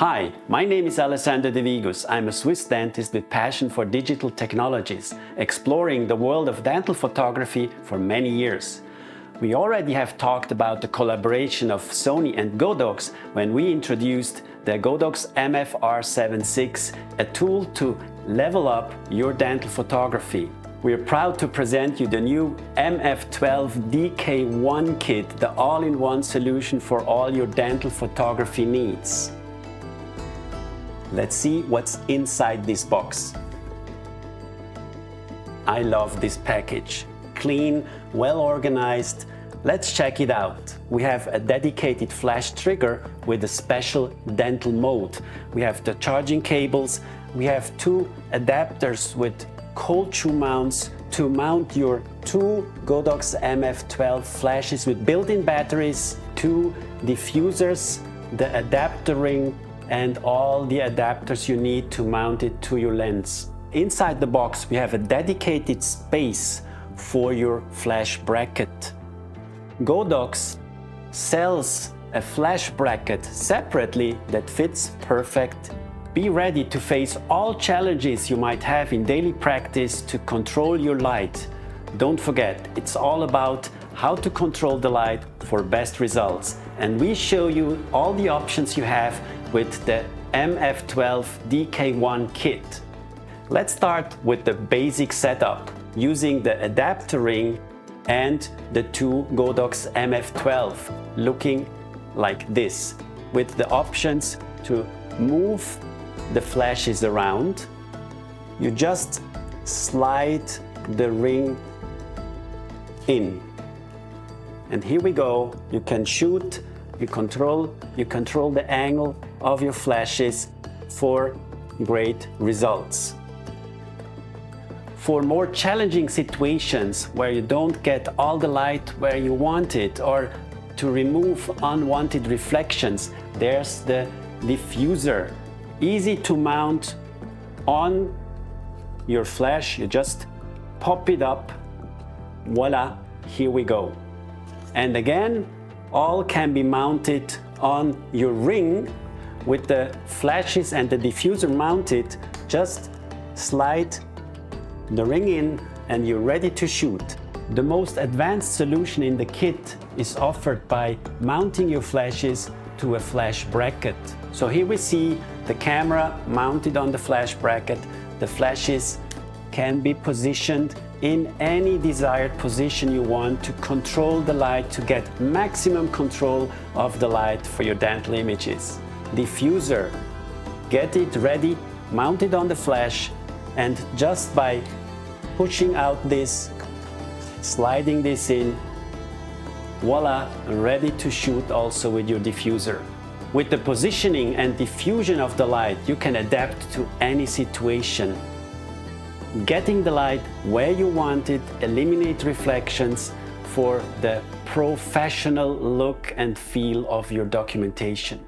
Hi, my name is Alessandro De Vigus. I'm a Swiss dentist with passion for digital technologies, exploring the world of dental photography for many years. We already have talked about the collaboration of Sony and Godox when we introduced the Godox MF12-DK1, a tool to level up your dental photography. We are proud to present you the new MF12-DK1 kit, the all-in-one solution for all your dental photography needs. Let's see what's inside this box. I love this package. Clean, well organized. Let's check it out. We have a dedicated flash trigger with a special dental mode. We have the charging cables. We have two adapters with cold shoe mounts to mount your two Godox MF12 flashes with built-in batteries, two diffusers, the adapter ring, and all the adapters you need to mount it to your lens. Inside the box we have a dedicated space for your flash bracket. Godox sells a flash bracket separately that fits perfect. Be ready to face all challenges you might have in daily practice to control your light. Don't forget, it's all about how to control the light for best results. And we show you all the options you have with the MF12-DK1 kit. Let's start with the basic setup using the adapter ring and the two Godox MF12 looking like this, with the options to move the flashes around. You just slide the ring in, and here we go. You can shoot, you control the angle of your flashes for great results. For more challenging situations where you don't get all the light where you want it, or to remove unwanted reflections, there's the diffuser. Easy to mount on your flash. You just pop it up. Voila, here we go. And again, all can be mounted on your ring with the flashes and the diffuser mounted. Just slide the ring in and you're ready to shoot. The most advanced solution in the kit is offered by mounting your flashes to a flash bracket. So here we see the camera mounted on the flash bracket. The flashes can be positioned in any desired position you want to control the light, to get maximum control of the light for your dental images. Diffuser, get it ready, mounted on the flash, and just by pushing out this, sliding this in, voila, ready to shoot also with your diffuser. With the positioning and diffusion of the light, you can adapt to any situation. Getting the light where you want it, eliminate reflections for the professional look and feel of your documentation.